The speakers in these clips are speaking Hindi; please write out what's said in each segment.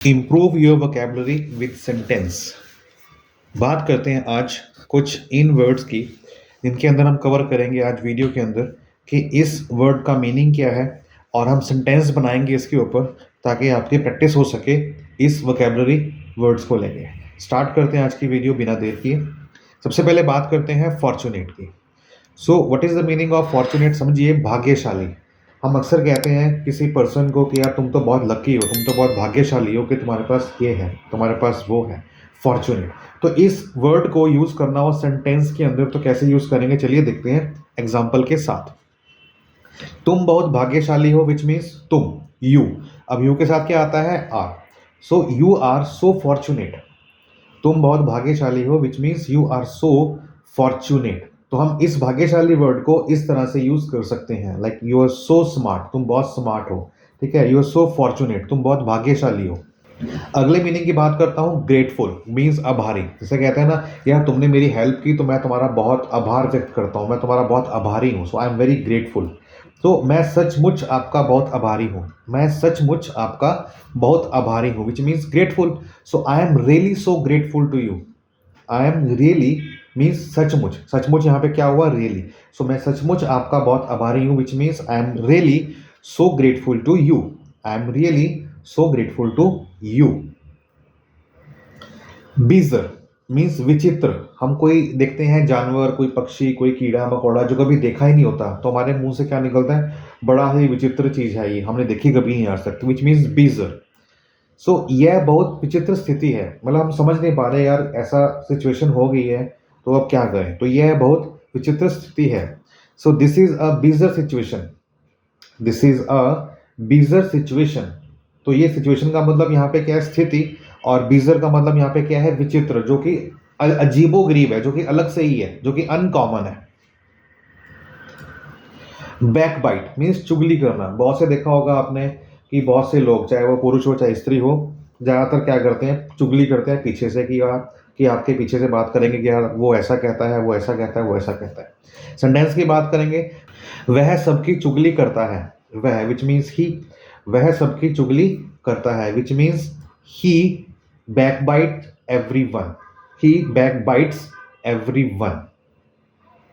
Improve your vocabulary with sentence. बात करते हैं आज कुछ इन वर्ड्स की जिनके अंदर हम कवर करेंगे आज वीडियो के अंदर कि इस वर्ड का मीनिंग क्या है और हम सेंटेंस बनाएंगे इसके ऊपर ताकि आपकी प्रैक्टिस हो सके इस वोकेबलरी वर्ड्स को लेके। स्टार्ट करते हैं आज की वीडियो बिना देर किए। सबसे पहले बात करते हैं फॉर्चुनेट की। So what is the meaning of fortunate? समझिए भाग्यशाली। हम अक्सर कहते हैं किसी पर्सन को कि यार तुम तो बहुत लकी हो, तुम तो बहुत भाग्यशाली हो कि तुम्हारे पास ये है, तुम्हारे पास वो है, फॉर्चुनेट। तो इस वर्ड को यूज़ करना हो सेंटेंस के अंदर तो कैसे यूज़ करेंगे, चलिए देखते हैं एग्जाम्पल के साथ। तुम बहुत भाग्यशाली हो विच मीन्स तुम, यू। अब यू के साथ क्या आता है? R. So you are so fortunate. तुम बहुत भाग्यशाली हो which means you are so fortunate. तो हम इस भाग्यशाली वर्ड को इस तरह से यूज कर सकते हैं, like you are so smart, तुम बहुत स्मार्ट हो, ठीक है। यू आर सो फॉर्चुनेट, तुम बहुत भाग्यशाली हो। अगले मीनिंग की बात करता हूँ, ग्रेटफुल मीन्स आभारी। जैसे कहते हैं ना, यार तुमने मेरी हेल्प की तो मैं तुम्हारा बहुत आभार व्यक्त करता हूँ, मैं तुम्हारा बहुत आभारी हूँ। सो आई एम वेरी ग्रेटफुल। तो मैं सचमुच आपका बहुत आभारी हूँ, मैं सचमुच आपका बहुत आभारी हूँ which means grateful. So I am really so grateful to you. I am really means सचमुच, सचमुच यहाँ पे क्या हुआ? रियली। सो मैं सचमुच आपका बहुत आभारी हूँ which means I am really so grateful to you. I am really so grateful to you. Bizarre means विचित्र। हम कोई देखते हैं जानवर, कोई पक्षी, कोई कीड़ा मकोड़ा जो कभी देखा ही नहीं होता, तो हमारे मुंह से क्या निकलता है? बड़ा ही विचित्र चीज है ये, हमने देखी कभी नहीं आज तक, विच मीन्स बीजर। सो यह बहुत विचित्र स्थिति है, मतलब हम समझ नहीं पा रहे यार ऐसा सिचुएशन हो गई है तो अब क्या करें। तो यह बहुत विचित्र स्थिति है। So this is a bizarre situation, this is a bizarre situation. तो ये सिचुएशन का मतलब यहाँ पे क्या है? स्थिति। और बीजर का मतलब यहाँ पे क्या है? विचित्र, जो कि अजीबो गरीब है, जो कि अलग से ही है, जो कि अनकॉमन है। बैक बाइट मीन्स चुगली करना। बहुत से देखा होगा आपने कि बहुत से लोग, चाहे वो पुरुष हो चाहे स्त्री हो, ज़्यादातर क्या करते हैं? चुगली करते हैं पीछे से कि यार कि आपके पीछे से बात करेंगे कि यार वो ऐसा कहता है, वो ऐसा कहता है, वो ऐसा कहता है। सेंटेंस की बात करेंगे, वह सबकी चुगली करता है। वह विच मीन्स ही, वह सबकी चुगली करता है which means he backbite everyone, he backbites everyone.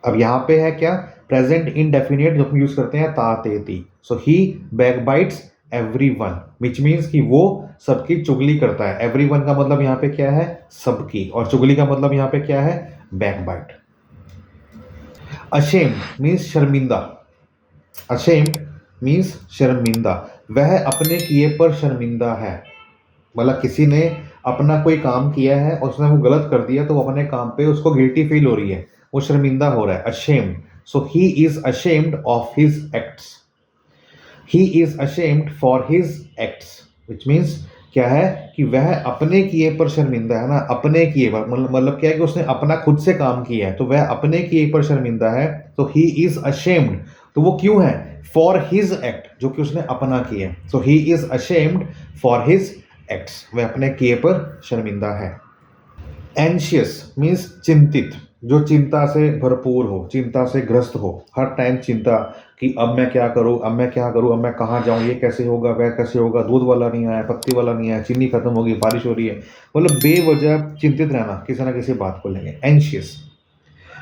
अब यहाँ पे है क्या? प्रेजेंट इंडेफिनिट, जो हम यूज करते हैं ता ते ती। सो ही बैकबाइट्स एवरीवन विच मीन्स कि वो सबकी चुगली करता है। एवरीवन का मतलब यहाँ पे क्या है? सबकी। और चुगली का मतलब यहाँ पे क्या है? बैकबाइट। अशेम्ड मीन्स शर्मिंदा। अशेम्ड मीन्स शर्मिंदा। वह अपने किए पर शर्मिंदा है। मतलब किसी ने अपना कोई काम किया है और उसने वो गलत कर दिया तो वो अपने काम पे उसको गिल्टी फील हो रही है, वो शर्मिंदा हो रहा है। Ashamed. So he is ashamed of his acts, he is ashamed for his acts which means क्या है? कि वह अपने किए पर शर्मिंदा है ना। अपने किए पर मतलब क्या है कि उसने अपना खुद से काम किया है, तो वह अपने किए पर शर्मिंदा है। तो ही इज अशेम्ड, तो वो क्यों है? फॉर हिज एक्ट, जो कि उसने अपना किया। So he is ashamed for his acts, वह अपने किए पर शर्मिंदा है। एंशियस मीन्स चिंतित, जो चिंता से भरपूर हो, चिंता से ग्रस्त हो, हर टाइम चिंता कि अब मैं क्या करूं, अब मैं क्या करूं, अब मैं कहाँ जाऊं, ये कैसे होगा, वह कैसे होगा, दूध वाला नहीं आया, पत्ती वाला नहीं आया, चीनी खत्म होगी, बारिश हो रही है। मतलब बेवजह चिंतित रहना किसी ना किसी बात को लेंगे, एंशियस।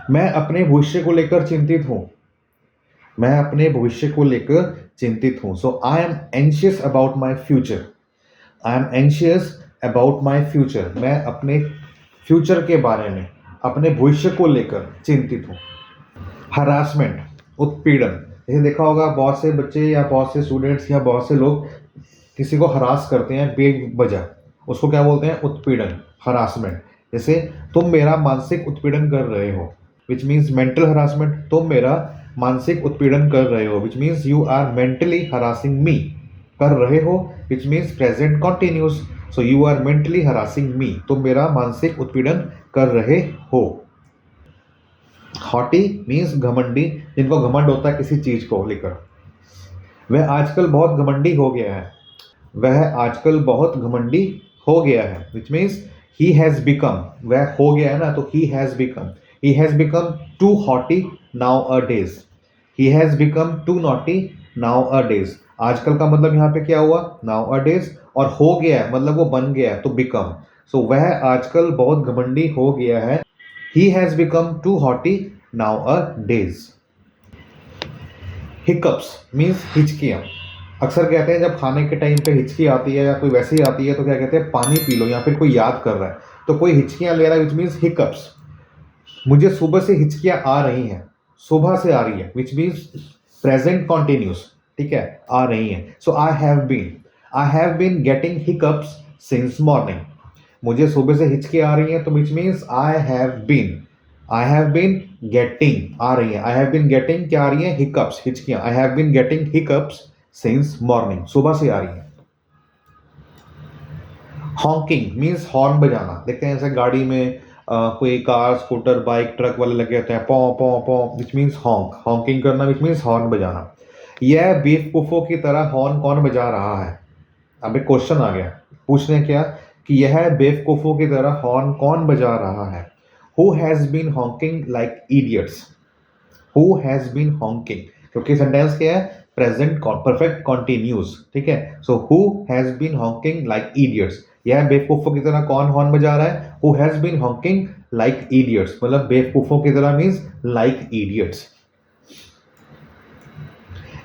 मैं अपने भविष्य को लेकर चिंतित हूं, मैं अपने भविष्य को लेकर चिंतित हूं। So I am anxious about my future, I am anxious about my future. मैं अपने फ्यूचर के बारे में, अपने भविष्य को लेकर चिंतित हूँ। हरासमेंट, उत्पीड़न। जैसे देखा होगा बहुत से बच्चे या बहुत से स्टूडेंट्स या बहुत से लोग किसी को हरास करते हैं बेवजह, उसको क्या बोलते हैं? उत्पीड़न, हरासमेंट। जैसे तुम मेरा मानसिक उत्पीड़न कर रहे हो विच मीन्स मेंटल हरासमेंट। तुम मेरा मानसिक उत्पीड़न कर रहे हो which means you are mentally harassing me. कर रहे हो which means present continuous. So you are mentally harassing me, तुम मेरा मानसिक उत्पीड़न कर रहे हो। हॉटी मीन्स घमंडी, जिनको घमंड होता है किसी चीज को लेकर। वह आजकल बहुत घमंडी हो गया है, वह आजकल बहुत घमंडी हो गया है which means he has become. वह हो गया है ना, तो he has become, he has become too haughty nowadays, he has become too naughty nowadays. आजकल का मतलब यहाँ पे क्या हुआ? Nowadays. और हो गया है मतलब वो बन गया है, तो बिकम। सो वह आजकल बहुत घमंडी हो गया है। He has become too haughty nowadays. Hiccups means हिचकियाँ। अक्सर कहते हैं जब खाने के टाइम पे हिचकी आती है या कोई वैसे ही आती है तो क्या कहते हैं, पानी पी लो, या फिर कोई याद कर रहा है तो कोई हिचकियाँ ले रहा है, विच मीन्स हिकअप्स। मुझे सुबह से हिचकियाँ आ रही हैं, सुबह से आ रही है, विच मीन्स प्रेजेंट कॉन्टिन्यूस, ठीक है, आ रही हैं। So I have been getting hiccups since morning. मुझे सुबह से हिचकी आ रही हैं तो which means I have been getting आ रही है, आई हैव बीन गेटिंग क्या आ रही है, हिकअप्स, हिचकियां। I have been getting hiccups since morning, सुबह से आ रही है। हॉकिंग मीन्स हॉर्न बजाना। देखते हैं ऐसे गाड़ी में कोई कार स्कूटर बाइक ट्रक वाले लगे होते हैं, पौ पौ पौ, विच मीन्स हॉन्क, हॉकिंग करना, विच मीन्स हॉर्न बजाना। यह बेवकूफ़ों की तरह हॉर्न कौन बजा रहा है। अब एक क्वेश्चन आ गया, पूछने क्या कि यह बेवकूफ़ों की तरह हॉर्न कौन बजा रहा है। Who has been honking like idiots, who has been honking, क्योंकि सेंटेंस क्या है, प्रेजेंट परफेक्ट कॉन्टिन्यूस, ठीक है। So who has been honking like idiots, यह बेवकूफ़ों की तरह कौन हॉर्न बजा रहा है, who has been honking like idiots, मतलब बेवकूफ़ों की तरह means like idiots.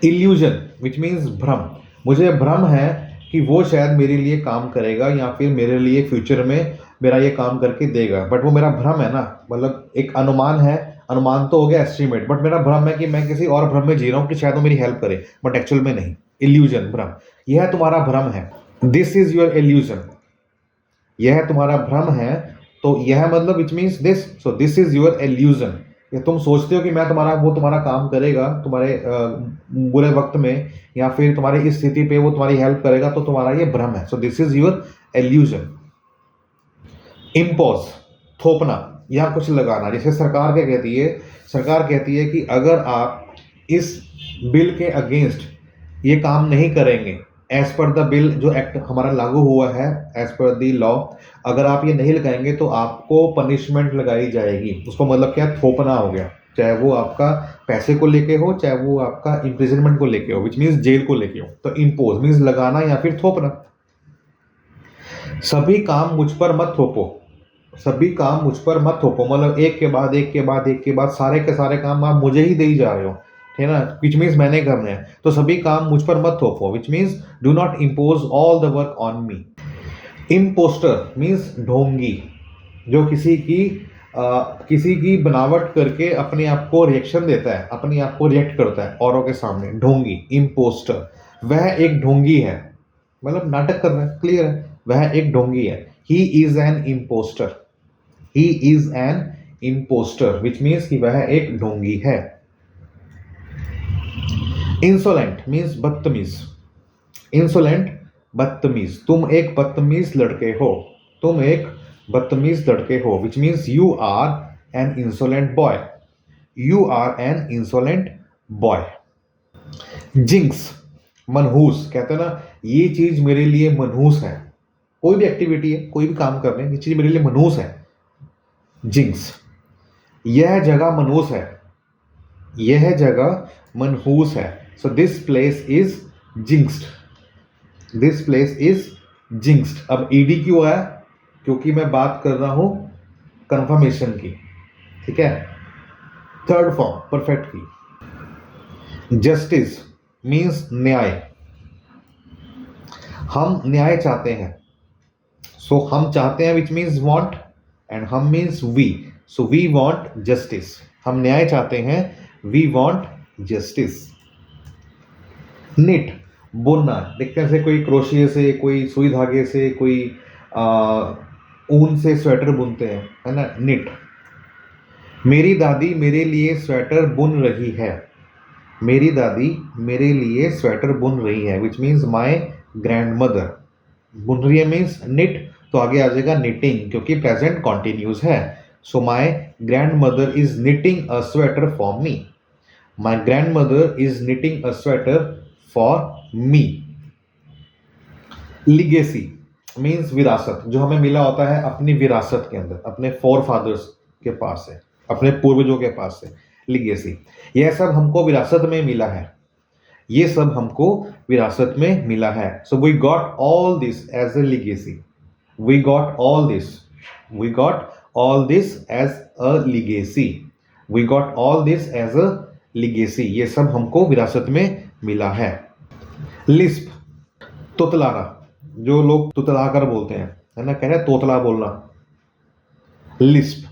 Illusion which means भ्रम। मुझे भ्रम है कि वो शायद मेरे लिए काम करेगा या फिर मेरे लिए फ्यूचर में मेरा ये काम करके देगा, बट वो मेरा भ्रम है ना, मतलब एक अनुमान है, अनुमान तो हो गया एस्टिमेट, बट मेरा भ्रम है कि मैं किसी और भ्रम में जी रहा हूँ कि शायद वो मेरी हेल्प करे, बट एक्चुअल में नहीं। इल्यूजन भ्रम, यह तुम्हारा भ्रम है, दिस इज योर इल्यूजन, यह तुम्हारा भ्रम है, तो यह मतलब which means this, so this is your illusion. ये तुम सोचते हो कि मैं तुम्हारा वो तुम्हारा काम करेगा तुम्हारे बुरे वक्त में, या फिर तुम्हारी इस स्थिति पे वो तुम्हारी हेल्प करेगा, तो तुम्हारा ये भ्रम है। So this is your illusion. Impose थोपना या कुछ लगाना, जैसे सरकार क्या कहती है, सरकार कहती है कि अगर आप इस बिल के अगेंस्ट ये काम नहीं करेंगे, एज पर द बिल, जो एक्ट हमारा लागू हुआ है एज पर द लॉ, अगर आप ये नहीं लगाएंगे तो आपको पनिशमेंट लगाई जाएगी। उसको मतलब क्या, थोपना हो गया, चाहे वो आपका पैसे को लेके हो, चाहे वो आपका इम्प्रिजनमेंट को लेके हो, विच मीन्स जेल को लेके हो। तो इम्पोज मीन्स लगाना या फिर थोपना। सभी काम मुझ पर मत थोपो, सभी काम मुझ पर मत थोपो, मतलब एक के बाद एक के बाद एक के बाद सारे के सारे काम आप मुझे ही दे ही जा रहे हो, ठीक है ना, विच मीन्स मैंने करने हैं, तो सभी काम मुझ पर मत थोपो, which means do not impose all the work on me. Impostor means ढोंगी, जो किसी की बनावट करके अपने आप को रिएक्शन देता है, अपने आप को रिएक्ट करता है औरों के सामने, ढोंगी, इम्पोस्टर। वह एक ढोंगी है, मतलब नाटक कर रहा है, क्लियर है, वह एक ढोंगी है। He is an impostor, he is an impostor, which means कि वह एक ढोंगी है। इंसोलेंट मीन्स बदतमीज, इंसोलेंट बदतमीज, तुम एक बदतमीज लड़के हो, तुम एक बदतमीज लड़के हो, which means you are an insolent boy, you are an insolent boy. Jinx मनहूस, कहते हैं ना ये चीज मेरे लिए मनहूस है, कोई भी एक्टिविटी है, कोई भी काम करने, ये चीज मेरे लिए मनहूस है। जिंक्स, यह जगह मनहूस है, यह जगह मनहूस है। So this place is jinxed, this place is jinxed. अब ईडी क्यों आया, क्योंकि मैं बात कर रहा हूं कंफर्मेशन की, ठीक है, थर्ड फॉर्म परफेक्ट की। जस्टिस मीन्स न्याय, हम न्याय चाहते हैं, सो हम चाहते हैं विच मीन्स वांट, एंड हम means we, so we want justice, हम न्याय चाहते हैं, वी वांट जस्टिस। निट बुनना, देखते हैं कोई क्रोशिया से, कोई सुई धागे से, कोई ऊन से स्वेटर बुनते हैं, है ना, निट। मेरी दादी मेरे लिए स्वेटर बुन रही है, मेरी दादी मेरे लिए स्वेटर बुन रही है, which means my grand mother. बुन रही है मीन्स निट, तो आगे आ जाएगा निटिंग, क्योंकि प्रेजेंट कॉन्टिन्यूस है। So my grandmother is knitting a sweater for me, my grandmother is knitting a sweater for me. Legacy means विरासत, जो हमें मिला होता है अपनी विरासत के अंदर, अपने फोर फादर्स के पास से, अपने पूर्वजों के पास से, लिगेसी, यह सब हमको विरासत में मिला है, ये सब हमको विरासत में मिला है. So we got all this as a legacy. We got all this. We got all this as a legacy. We got all this as a legacy. ये सब हमको विरासत में मिला है. लिस्प, तुतलाना, जो लोग तुतला कर बोलते हैं, है ना, कह रहे हैं तोतला बोलना. लिस्प,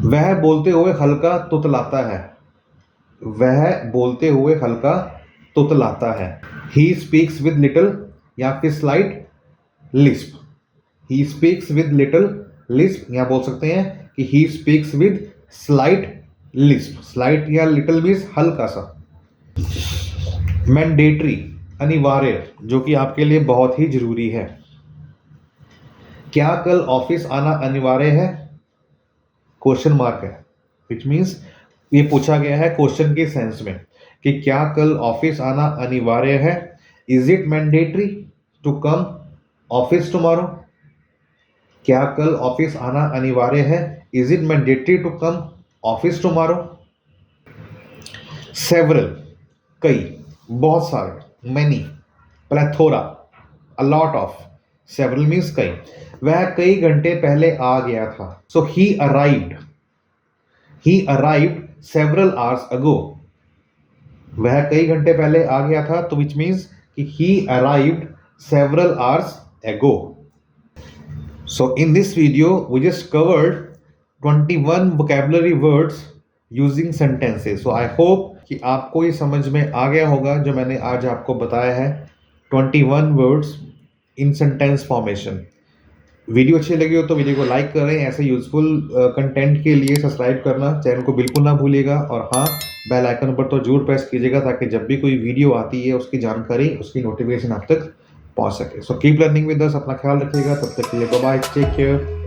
वह बोलते हुए हल्का तुतलाता है. वह बोलते हुए हल्का तुतलाता है. ही स्पीक्स विद लिटिल या फिर slight Lisp. He speaks with little Lisp, या बोल सकते हैं कि he speaks with slight Lisp. Slight या लिटिल मीन्स हल्का सा. मैंडेटरी, अनिवार्य, जो कि आपके लिए बहुत ही जरूरी है. क्या कल ऑफिस आना अनिवार्य है? क्वेश्चन मार्क है, विच मीन्स ये पूछा गया है क्वेश्चन के सेंस में कि क्या कल ऑफिस आना अनिवार्य है. Is it mandatory to come office tomorrow? क्या कल ऑफिस आना अनिवार्य है? Is it mandatory to come office tomorrow? Several, कई, बहुत सारे, many, plethora, a lot of. Several means कई. वह कई घंटे पहले आ गया था. So he arrived several hours ago. वह कई घंटे पहले आ गया था, तो विच मीन्स कि he arrived several hours ago. So in this video we just covered 21 vocabulary words using sentences. So I hope कि आपको ये समझ में आ गया होगा जो मैंने आज आपको बताया है 21 words in sentence formation. Video अच्छी लगी हो तो वीडियो को लाइक करें. ऐसे यूजफुल कंटेंट के लिए सब्सक्राइब करना चैनल को बिल्कुल ना भूलिएगा. और हाँ, बेल आइकन पर तो जरूर प्रेस कीजिएगा ताकि जब भी कोई वीडियो आती है उसकी जानकारी, उसकी नोटिफिकेशन आप तक पहुंच सके. So keep learning with us. अपना ख्याल रखिएगा. तब तक के लिए बाय बाय. Take care.